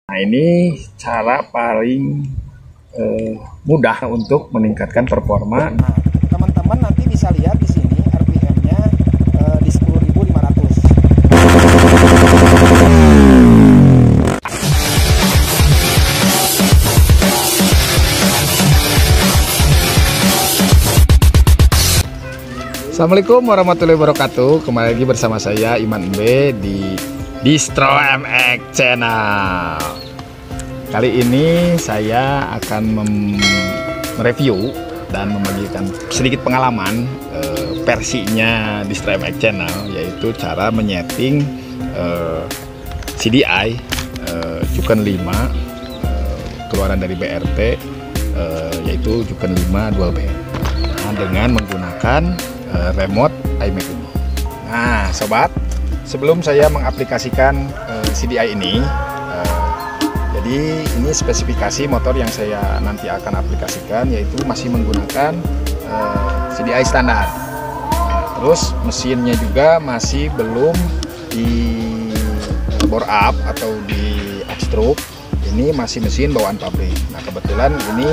Nah, ini cara paling mudah untuk meningkatkan performa. Nah, teman-teman nanti bisa lihat di sini RPM-nya di 10.500. Assalamualaikum warahmatullahi wabarakatuh. Kembali lagi bersama saya Iman B di Distro MX Channel. Kali ini saya akan mereview dan membagikan sedikit pengalaman versinya Distro MX Channel, yaitu cara menyeting CDI Juken 5 keluaran dari BRT, yaitu Juken 5 dual band, dengan menggunakan remote iMac ini. Nah, sobat, sebelum saya mengaplikasikan CDI ini, jadi ini spesifikasi motor yang saya nanti akan aplikasikan, yaitu masih menggunakan CDI standar. Terus mesinnya juga masih belum di bore up atau di upstroke. Ini masih mesin bawaan pabrik. Nah, kebetulan ini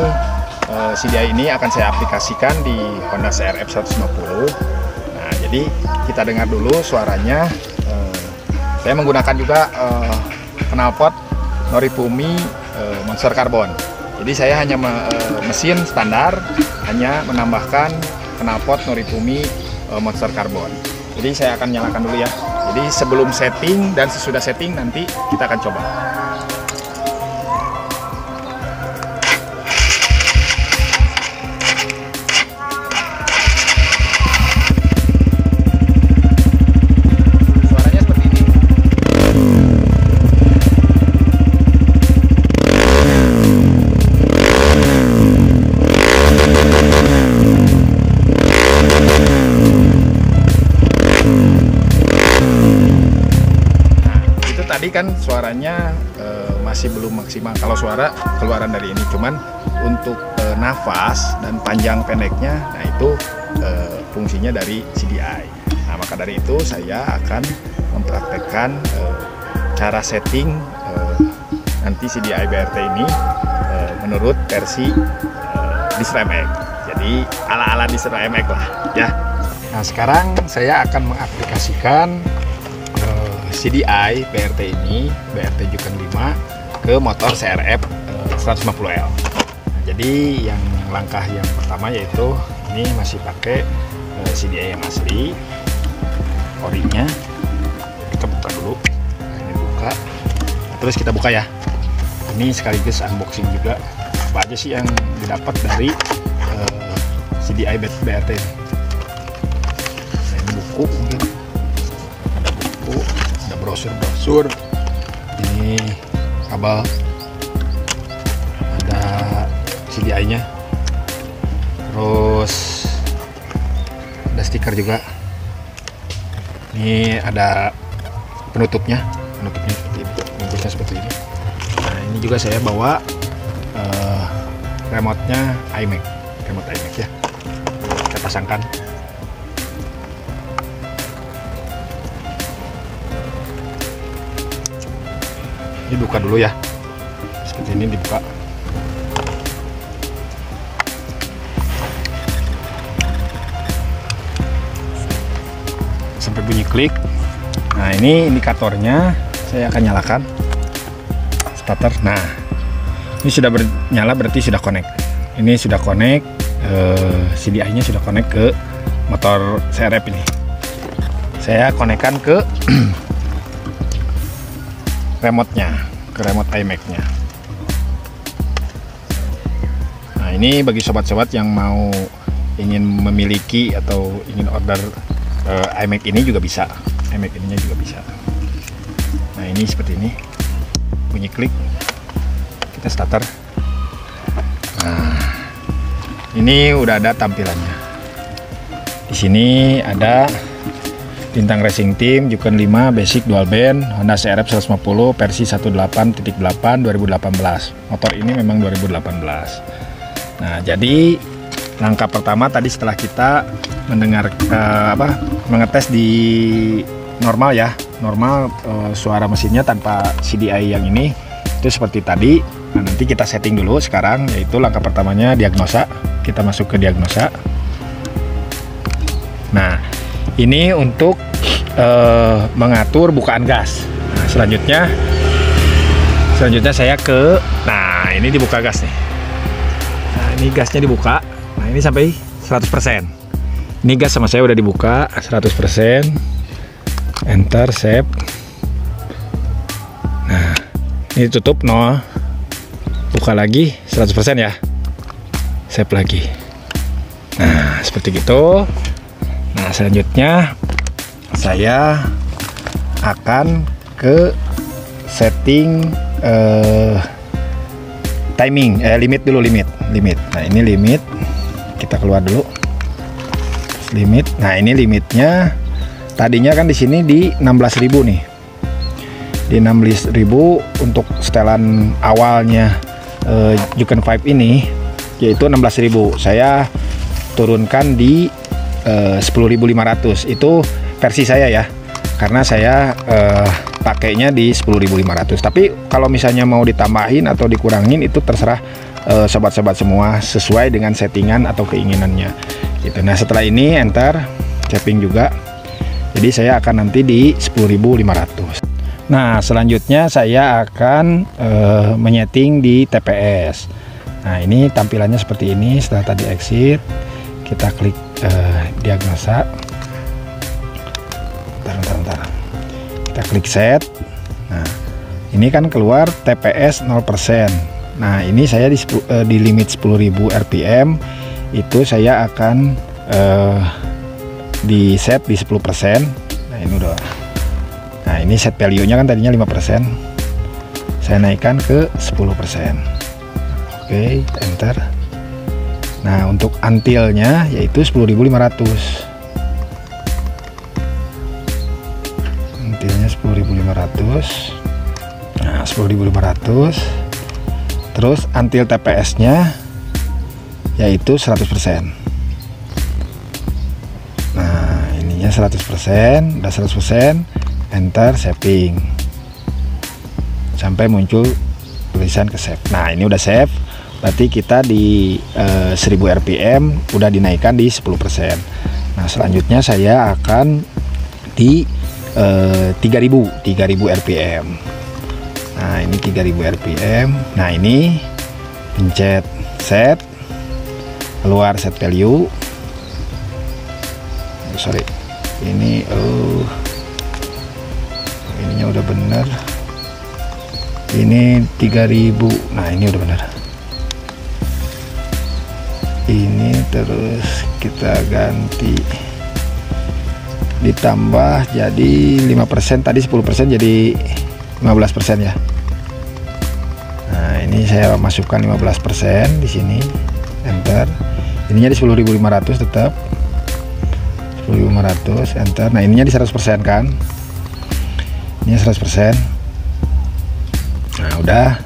CDI ini akan saya aplikasikan di Honda CRF 150. Nah, jadi kita dengar dulu suaranya. Saya menggunakan juga knalpot Norifumi Monster Carbon. Jadi saya hanya mesin standar, hanya menambahkan knalpot Norifumi Monster Carbon. Jadi saya akan nyalakan dulu ya. Jadi sebelum setting dan sesudah setting nanti kita akan coba. Tadi kan suaranya masih belum maksimal kalau suara keluaran dari ini, cuman untuk nafas dan panjang pendeknya, nah itu fungsinya dari CDI. Nah, maka dari itu saya akan mempraktekkan cara setting nanti CDI BRT ini menurut versi Distro MX. Jadi ala-ala Distro MX lah ya. Nah, sekarang saya akan mengaplikasikan CDI BRT ini, BRT Juken 5 ke motor CRF 150L. Nah, jadi yang langkah yang pertama yaitu ini masih pakai CDI yang asli, orinya. Kita buka dulu. Nah, ini buka. Nah, terus kita buka ya. Ini sekaligus unboxing juga. Apa aja sih yang didapat dari CDI BRT ini? Nah, ini buku mungkin. Ada buku. Brosur, ini kabel, ada CDI nya, terus ada stiker juga. Ini ada penutupnya seperti ini, bungkusnya seperti ini. Nah, ini juga saya bawa remote-nya iMac, remote iMac ya. Saya pasangkan. Ini buka dulu ya, seperti ini dibuka. Sampai bunyi klik. Nah, ini indikatornya saya akan nyalakan starter. Nah, ini sudah nyala, berarti sudah connect. Ini sudah connect, CDI nya sudah connect ke motor CRF ini. Saya konekkan ke remote-nya, ke remote iMac-nya. Nah, ini bagi sobat-sobat yang mau ingin memiliki atau ingin order iMac ini juga bisa. iMac ininya juga bisa. Nah, ini seperti ini. Bunyi klik. Kita starter. Nah, ini udah ada tampilannya. Di sini ada Bintang Racing Team Juken 5 Basic Dual Band Honda CRF 150 versi 18.8 2018. Motor ini memang 2018. Nah, jadi langkah pertama tadi setelah kita mendengar mengetes di normal ya, normal suara mesinnya tanpa CDI yang ini, Itu seperti tadi. Nah, nanti kita setting dulu sekarang, yaitu langkah pertamanya diagnosa. Kita masuk ke diagnosa. Nah, ini untuk mengatur bukaan gas. Nah, selanjutnya saya ke, nah ini dibuka gas nih. Nah, ini gasnya dibuka. Nah, ini sampai 100%. Ini gas sama saya udah dibuka 100%. Enter, save. Nah, ini tutup, no. Buka lagi 100% ya. Save lagi. Nah, seperti gitu. Nah, selanjutnya saya akan ke setting timing, limit dulu, limit. Nah, ini limit. Kita keluar dulu. Limit. Nah, ini limitnya tadinya kan di sini di 16.000 nih. Di 16.000 untuk setelan awalnya Juken 5 ini, yaitu 16.000. Saya turunkan di 10.500. Itu versi saya ya, karena saya pakainya di 10.500. Tapi kalau misalnya mau ditambahin atau dikurangin itu terserah sobat-sobat semua, sesuai dengan settingan atau keinginannya gitu. Nah, setelah ini enter, saving juga. Jadi saya akan nanti di 10.500. Nah, selanjutnya saya akan menyeting di TPS. Nah, ini tampilannya seperti ini. Setelah tadi exit, kita klik diagnosa. Bentar. Kita klik set. Nah, ini kan keluar TPS 0%. Nah, ini saya di limit 10.000 RPM itu saya akan di set di 10%. Nah, ini udah. Nah, ini set value-nya kan tadinya 5%. Saya naikkan ke 10%. Oke, enter. Nah, untuk until-nya yaitu 10.500. Until-nya 10.500. Nah, 10.500. Terus until TPS-nya yaitu 100%. Nah, ininya 100%, udah 100%, enter, saving. Sampai muncul tulisan ke save. Nah, ini udah save. Berarti kita di 1000 RPM udah dinaikkan di 10%. Nah, selanjutnya saya akan di 3000 RPM. Nah, ini 3000 RPM. Nah, ini pencet set, keluar set value. Sorry, ini ininya udah bener. Ini 3000. Nah, ini udah bener. Ini terus kita ganti, ditambah jadi 5%, tadi 10%, jadi 15% ya. Nah, ini saya masukkan 15% di sini, enter. Ininya di 10.500 tetap 10.500, enter. Nah, ininya di 100% kan, ini 100%. Nah, udah,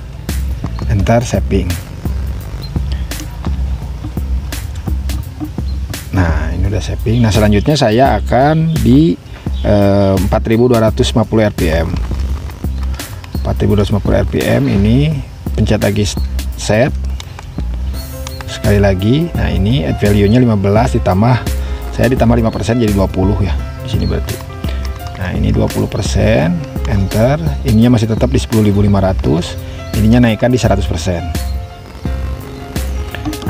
enter, saving. Nah, ini udah saving. Nah, selanjutnya saya akan di 4.250 RPM. 4.250 RPM ini pencet lagi set. Sekali lagi. Nah, ini add value-nya 15 ditambah, saya ditambah 5% jadi 20 ya. Di sini berarti. Nah, ini 20%, enter. Ininya masih tetap di 10.500. Ininya naikkan di 100%.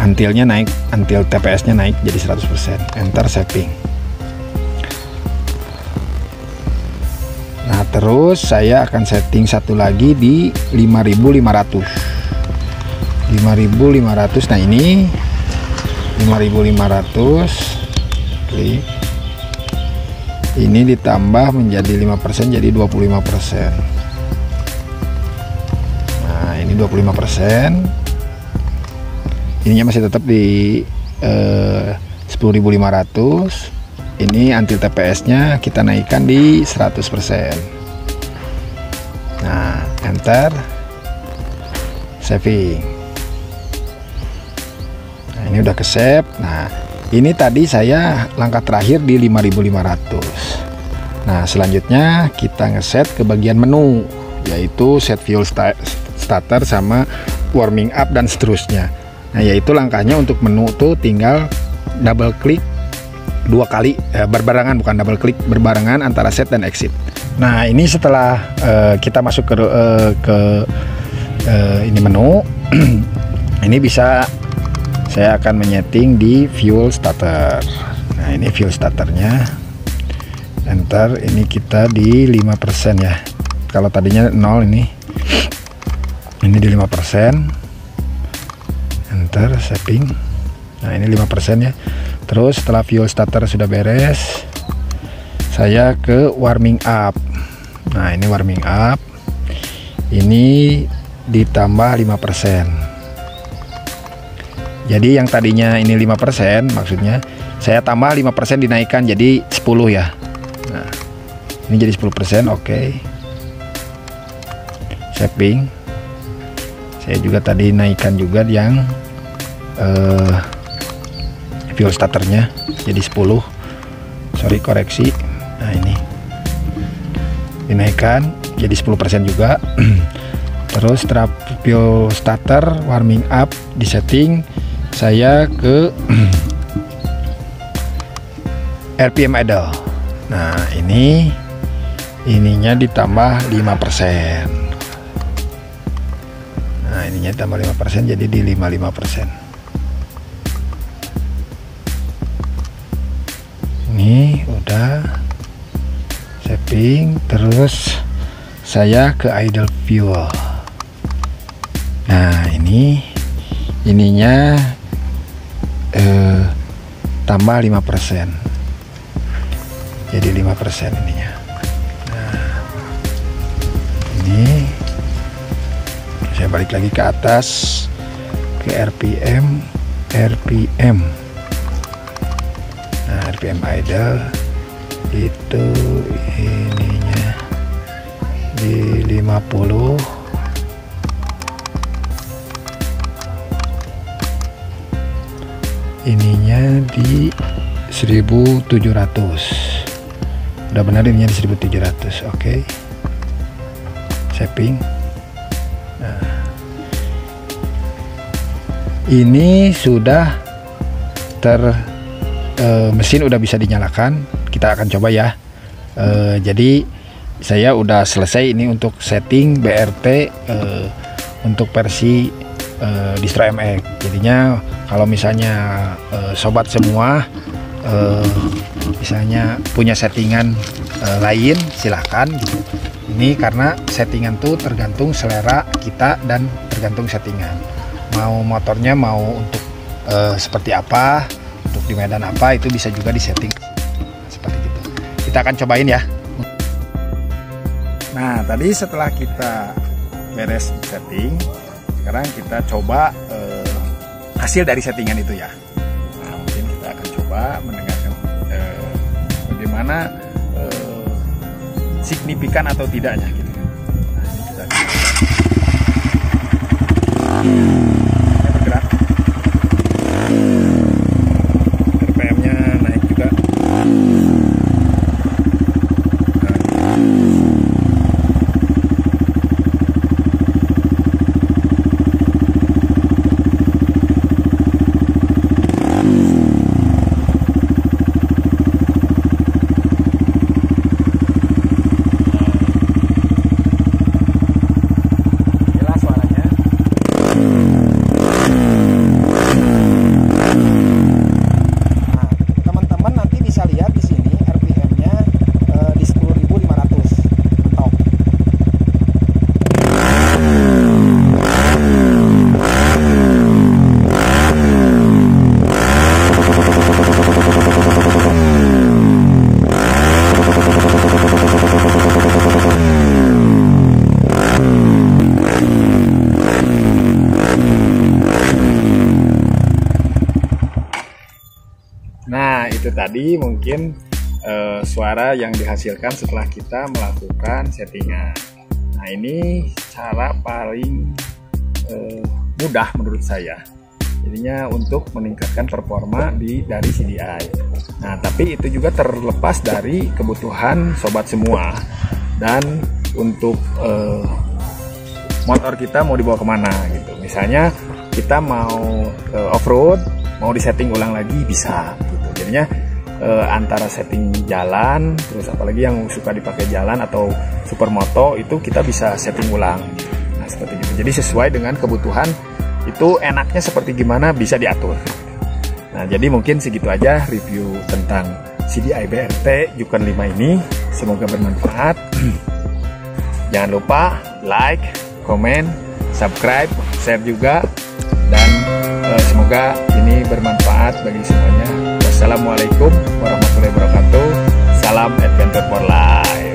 Until-nya naik, until TPS-nya naik jadi 100%. Enter, saving. Nah, terus saya akan setting satu lagi di 5.500. 5.500. Nah, ini 5.500. Klik. Ini ditambah menjadi 5% jadi 25%. Nah, ini 25%. Ininya masih tetap di 10.500. Ini until TPS-nya kita naikkan di 100%. Nah, enter, saving. Nah, ini udah ke save. Nah, ini tadi saya langkah terakhir di 5.500. Nah, selanjutnya kita ngeset ke bagian menu, yaitu set fuel starter sama warming up dan seterusnya. Nah, yaitu langkahnya untuk menu tuh tinggal double klik 2 kali, berbarengan, bukan double klik, berbarengan antara set dan exit. Nah, ini setelah kita masuk ke ini menu, ini bisa saya akan menyeting di fuel starter. Nah, ini fuel starternya, enter, ini kita di 5% ya. Kalau tadinya 0, ini di 5%, enter, saving. Nah, ini 5% ya. Terus setelah fuel starter sudah beres, saya ke warming up. Nah, ini warming up, ini ditambah 5%. Jadi yang tadinya ini 5%, maksudnya saya tambah 5%, dinaikkan jadi 10 ya. Nah, ini jadi 10%, oke. Saving. Saya juga tadi naikkan juga yang fuel starternya jadi 10. Sorry, koreksi. Nah, ini dinaikkan jadi 10% juga. Terus setelah fuel starter warming up di setting, saya ke RPM idle. Nah, ininya ditambah 5%. Nah, ininya tambah 5% jadi di 55%. Ini udah saving. Terus saya ke idle fuel. Nah, ininya tambah 5%, jadi 5% ininya. Nah, ini saya balik lagi ke atas ke RPM. Nah, RPM idle itu ininya di 50, ininya di 1700. Udah benar, ininya di 1700. Oke. Saving. Nah, ini sudah mesin udah bisa dinyalakan. Kita akan coba ya. Jadi saya udah selesai ini untuk setting BRT untuk versi distro MX. Jadinya kalau misalnya sobat semua misalnya punya settingan lain, silahkan gitu. Ini karena settingan tuh tergantung selera kita dan tergantung settingan. Mau motornya mau untuk seperti apa, untuk di medan apa, itu bisa juga disetting seperti itu. Kita akan cobain ya. Nah, tadi setelah kita beres setting, sekarang kita coba hasil dari settingan itu ya. Nah, mungkin kita akan coba mendengarkan bagaimana signifikan atau tidaknya gitu. Nah, ini kita bergerak, RPM-nya naik juga. Nah, itu tadi mungkin suara yang dihasilkan setelah kita melakukan settingan. Nah, ini cara paling mudah menurut saya. Jadinya untuk meningkatkan performa dari CDI. Nah, tapi itu juga terlepas dari kebutuhan sobat semua. Dan untuk motor kita mau dibawa kemana gitu. Misalnya kita mau off-road, mau disetting ulang lagi bisa gitu. Jadinya antara setting jalan, terus apalagi yang suka dipakai jalan atau supermoto itu kita bisa setting ulang. Nah seperti itu. Jadi sesuai dengan kebutuhan itu enaknya seperti gimana bisa diatur. Nah jadi mungkin segitu aja review tentang CDI BRT Yukon 5 ini. Semoga bermanfaat. Jangan lupa like, komen, subscribe, share juga. Dan semoga ini bermanfaat bagi semuanya. Wassalamualaikum warahmatullahi wabarakatuh. Salam Adventure for Life.